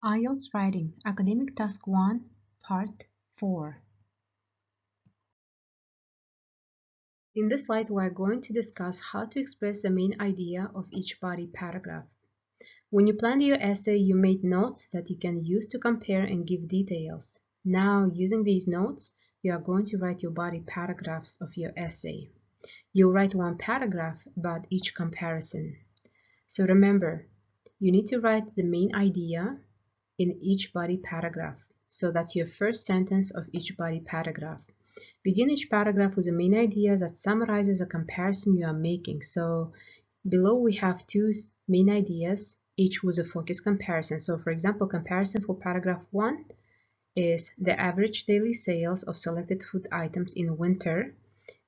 Ielts Writing, Academic Task 1, Part 4. In this slide, we are going to discuss how to express the main idea of each body paragraph. When you planned your essay, you made notes that you can use to compare and give details. Now, using these notes, you are going to write your body paragraphs of your essay. You'll write one paragraph about each comparison. So remember, you need to write the main idea in each body paragraph. So that's your first sentence of each body paragraph. Begin each paragraph with the main idea that summarizes a comparison you are making. So below we have two main ideas, each with a focus comparison. So for example, comparison for paragraph 1 is the average daily sales of selected food items in winter.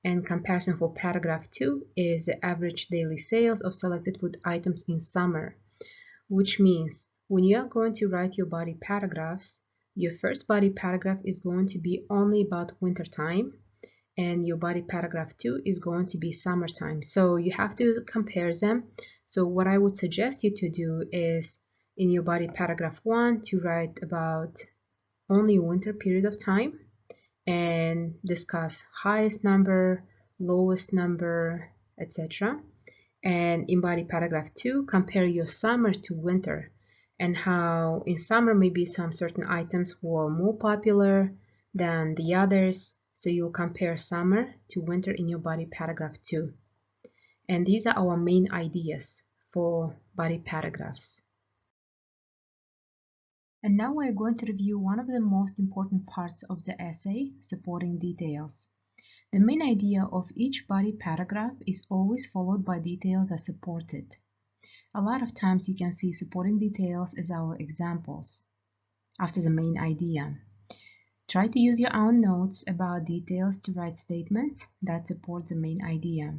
And comparison for paragraph 2 is the average daily sales of selected food items in summer. Which means when you are going to write your body paragraphs, your first body paragraph is going to be only about winter time, and your body paragraph 2 is going to be summertime. So you have to compare them. So what I would suggest you to do is in your body paragraph 1 to write about only winter period of time and discuss highest number, lowest number, etc. And in body paragraph 2, compare your summer to winter and how in summer maybe some certain items were more popular than the others. So you'll compare summer to winter in your body paragraph 2. And these are our main ideas for body paragraphs. And now we're going to review one of the most important parts of the essay, supporting details. The main idea of each body paragraph is always followed by details that support it. A lot of times you can see supporting details as our examples after the main idea. Try to use your own notes about details to write statements that support the main idea.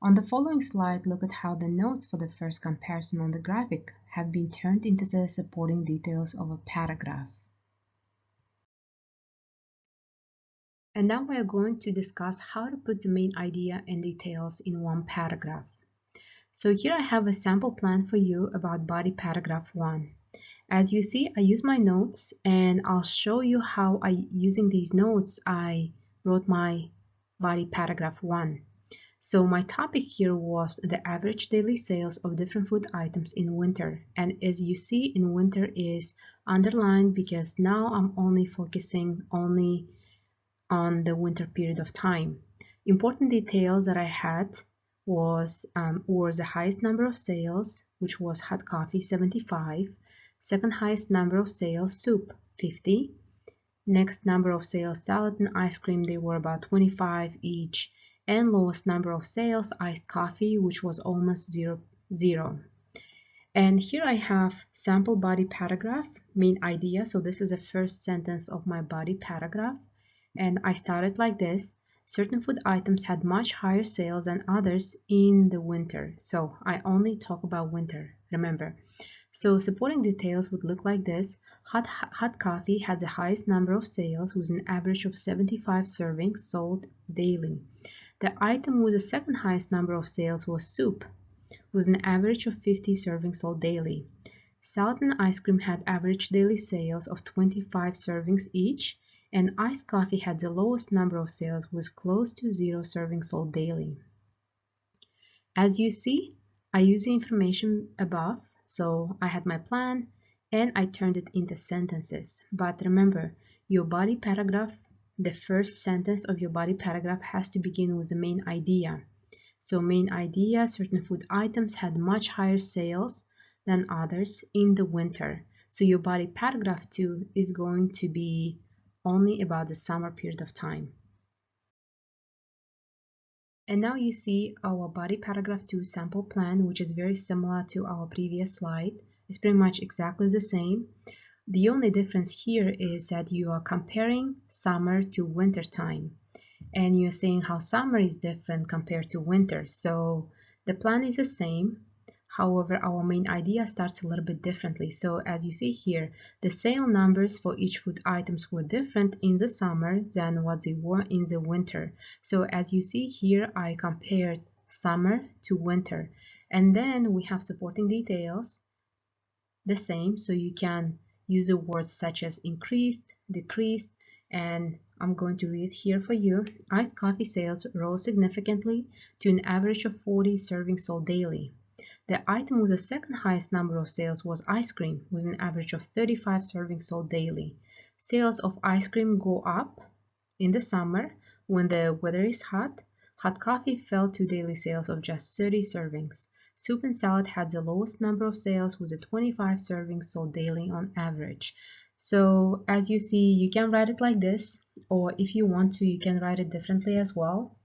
On the following slide, look at how the notes for the first comparison on the graphic have been turned into the supporting details of a paragraph. And now we are going to discuss how to put the main idea and details in one paragraph. So here I have a sample plan for you about body paragraph 1. As you see, I use my notes and I'll show you how using these notes, I wrote my body paragraph 1. So my topic here was the average daily sales of different food items in winter. And as you see, in winter is underlined because now I'm only focusing on the winter period of time. Important details that I had was the highest number of sales, which was hot coffee, 75. Second highest number of sales, soup, 50. Next number of sales, salad and ice cream, they were about 25 each. And lowest number of sales, iced coffee, which was almost zero. And here I have sample body paragraph, main idea. So this is the first sentence of my body paragraph. And I started like this. Certain food items had much higher sales than others in the winter. So I only talk about winter, remember. So supporting details would look like this. Hot coffee had the highest number of sales with an average of 75 servings sold daily. The item with the second highest number of sales was soup, with an average of 50 servings sold daily. Salad and ice cream had average daily sales of 25 servings each, and iced coffee had the lowest number of sales with close to 0 servings sold daily. As you see, I use the information above, so I had my plan and I turned it into sentences. But remember, your body paragraph, the first sentence of your body paragraph has to begin with the main idea. So main idea, certain food items had much higher sales than others in the winter. So your body paragraph 2 is going to be only about the summer period of time. And now you see our body paragraph 2 sample plan, which is very similar to our previous slide. It's pretty much exactly the same. The only difference here is that you are comparing summer to winter time. And you're saying how summer is different compared to winter. So the plan is the same. However, our main idea starts a little bit differently. So as you see here, the sale numbers for each food items were different in the summer than what they were in the winter. So as you see here, I compared summer to winter. And then we have supporting details, the same, so you can use the words such as increased, decreased, and I'm going to read here for you. Iced coffee sales rose significantly to an average of 40 servings sold daily. The item with the second highest number of sales was ice cream, with an average of 35 servings sold daily. Sales of ice cream go up in the summer when the weather is hot. Hot coffee fell to daily sales of just 30 servings. Soup and salad had the lowest number of sales with a 25 servings sold daily on average. So as you see, you can write it like this, or if you want to, you can write it differently as well.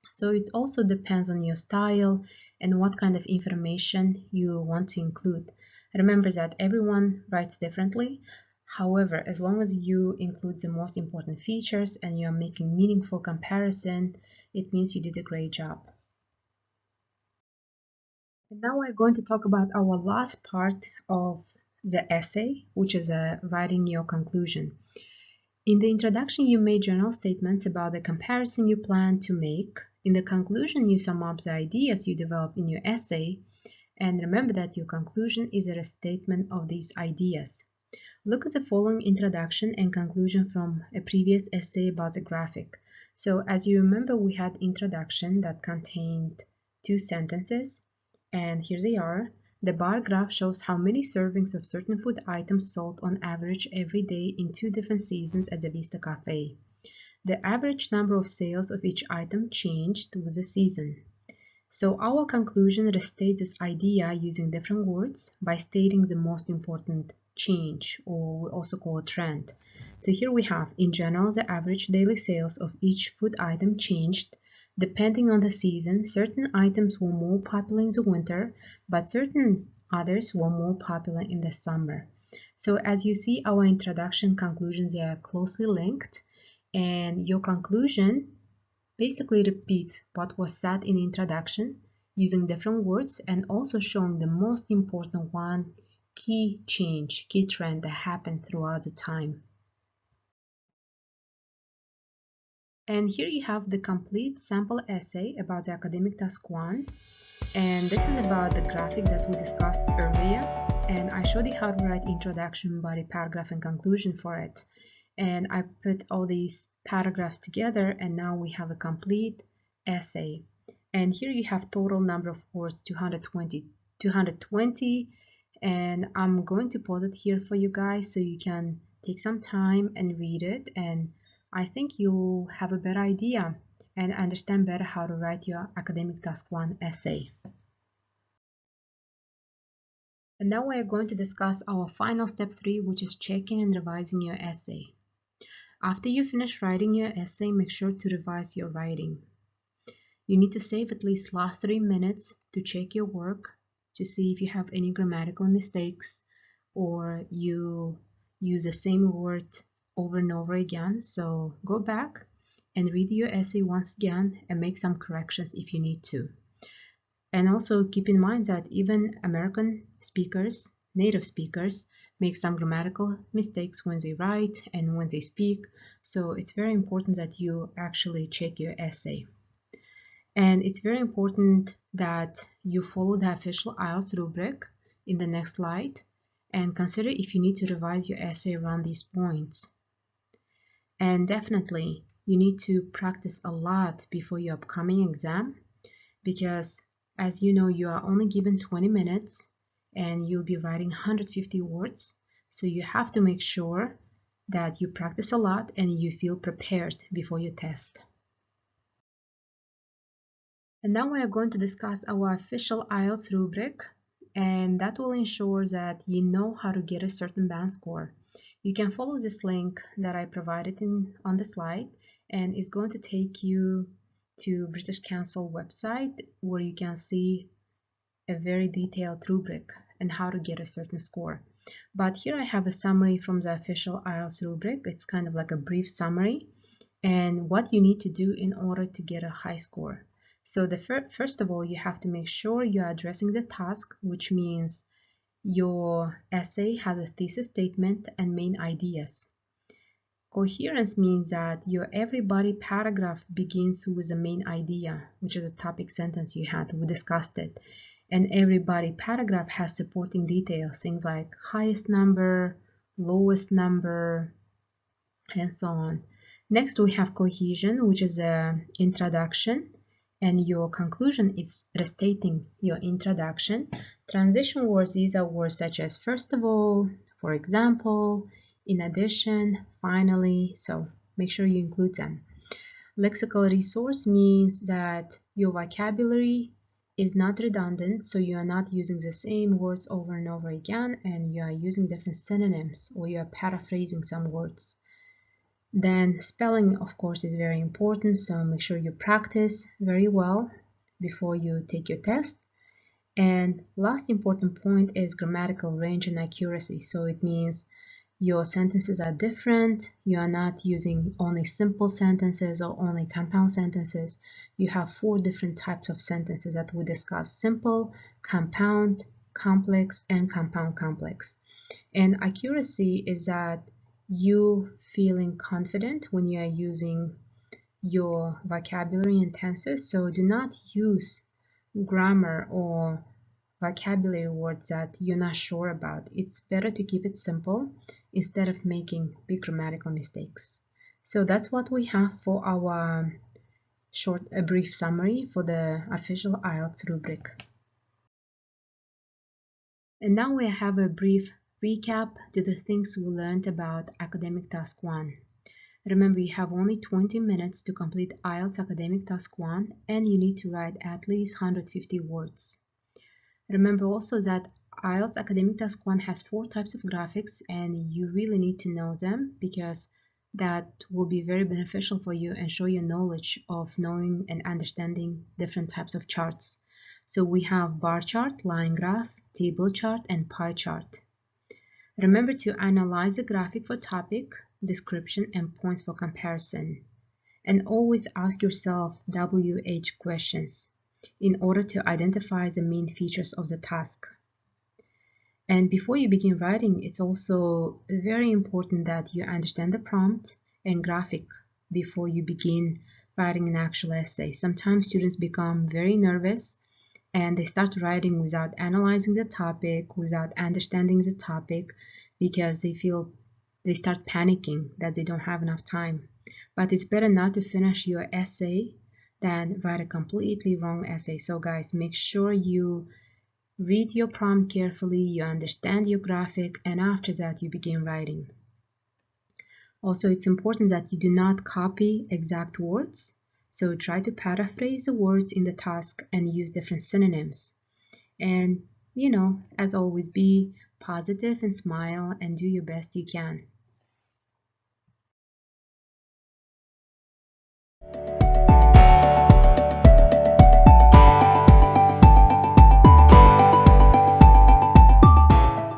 So it also depends on your style and what kind of information you want to include. Remember that everyone writes differently. However, as long as you include the most important features and you're making meaningful comparison, it means you did a great job. And now we're going to talk about our last part of the essay, which is writing your conclusion. In the introduction, you made general statements about the comparison you plan to make. In the conclusion, you sum up the ideas you developed in your essay. And remember that your conclusion is a restatement of these ideas. Look at the following introduction and conclusion from a previous essay about the graphic. So as you remember, we had introduction that contained 2 sentences, and here they are. The bar graph shows how many servings of certain food items sold on average every day in 2 different seasons at the Vista Cafe. The average number of sales of each item changed with the season. So our conclusion restates this idea using different words by stating the most important change, or we also call it trend. So here we have, in general, the average daily sales of each food item changed. Depending on the season, certain items were more popular in the winter, but certain others were more popular in the summer. So as you see, our introduction conclusions are closely linked, and your conclusion basically repeats what was said in the introduction using different words and also showing the most important one, key change, key trend that happened throughout the time. And here you have the complete sample essay about the academic task 1. And this is about the graphic that we discussed earlier. And I showed you how to write introduction, body, paragraph, and conclusion for it. And I put all these paragraphs together, and now we have a complete essay. And here you have total number of words, 220. And I'm going to pause it here for you guys so you can take some time and read it. And I think you'll have a better idea and understand better how to write your academic task 1 essay. And now we are going to discuss our final step 3, which is checking and revising your essay. After you finish writing your essay, make sure to revise your writing. You need to save at least last 3 minutes to check your work to see if you have any grammatical mistakes or you use the same word over and over again. So go back and read your essay once again and make some corrections if you need to. And also keep in mind that even American speakers, native speakers, make some grammatical mistakes when they write and when they speak. So it's very important that you actually check your essay. And it's very important that you follow the official Ielts rubric in the next slide and consider if you need to revise your essay around these points. And definitely, you need to practice a lot before your upcoming exam because, as you know, you are only given 20 minutes and you'll be writing 150 words. So you have to make sure that you practice a lot and you feel prepared before your test. And now we are going to discuss our official Ielts rubric, and that will ensure that you know how to get a certain band score. You can follow this link that I provided on the slide, and it's going to take you to British Council website where you can see a very detailed rubric and how to get a certain score. But here I have a summary from the official Ielts rubric. It's kind of like a brief summary and what you need to do in order to get a high score. So first of all, you have to make sure you are addressing the task, which means your essay has a thesis statement and main ideas. Coherence means that your every body paragraph begins with the main idea, which is a topic sentence you had. We discussed it. And every body paragraph has supporting details, things like highest number lowest number, and so on. Next, we have cohesion, which is an introduction, and your conclusion is restating your introduction. Transition words, these are words such as first of all, for example, in addition, finally, so make sure you include them. Lexical resource means that your vocabulary is not redundant, so you are not using the same words over and over again, and you are using different synonyms, or you are paraphrasing some words. Then spelling, of course, is very important, so make sure you practice very well before you take your test. And last important point is grammatical range and accuracy. So it means your sentences are different. You are not using only simple sentences or only compound sentences. You have 4 different types of sentences that we discussed: simple, compound, complex, and compound complex. And accuracy is that you feeling confident when you are using your vocabulary and tenses. So do not use grammar or vocabulary words that you're not sure about. It's better to keep it simple instead of making big grammatical mistakes. So that's what we have for our a brief summary for the official Ielts rubric. And now we have a brief recap to the things we learned about Academic Task 1. Remember, you have only 20 minutes to complete Ielts Academic Task 1, and you need to write at least 150 words. Remember also that Ielts Academic Task 1 has 4 types of graphics, and you really need to know them because that will be very beneficial for you and show your knowledge of knowing and understanding different types of charts. So we have bar chart, line graph, table chart, and pie chart. Remember to analyze the graphic for topic, description, and points for comparison. And always ask yourself WH questions in order to identify the main features of the task. And before you begin writing, it's also very important that you understand the prompt and graphic before you begin writing an actual essay. Sometimes students become very nervous and they start writing without analyzing the topic, without understanding the topic, because they start panicking that they don't have enough time. But it's better not to finish your essay than write a completely wrong essay. So guys, make sure you read your prompt carefully, you understand your graphic, and after that you begin writing. Also, it's important that you do not copy exact words. So try to paraphrase the words in the task and use different synonyms. And, as always, be positive and smile and do your best you can.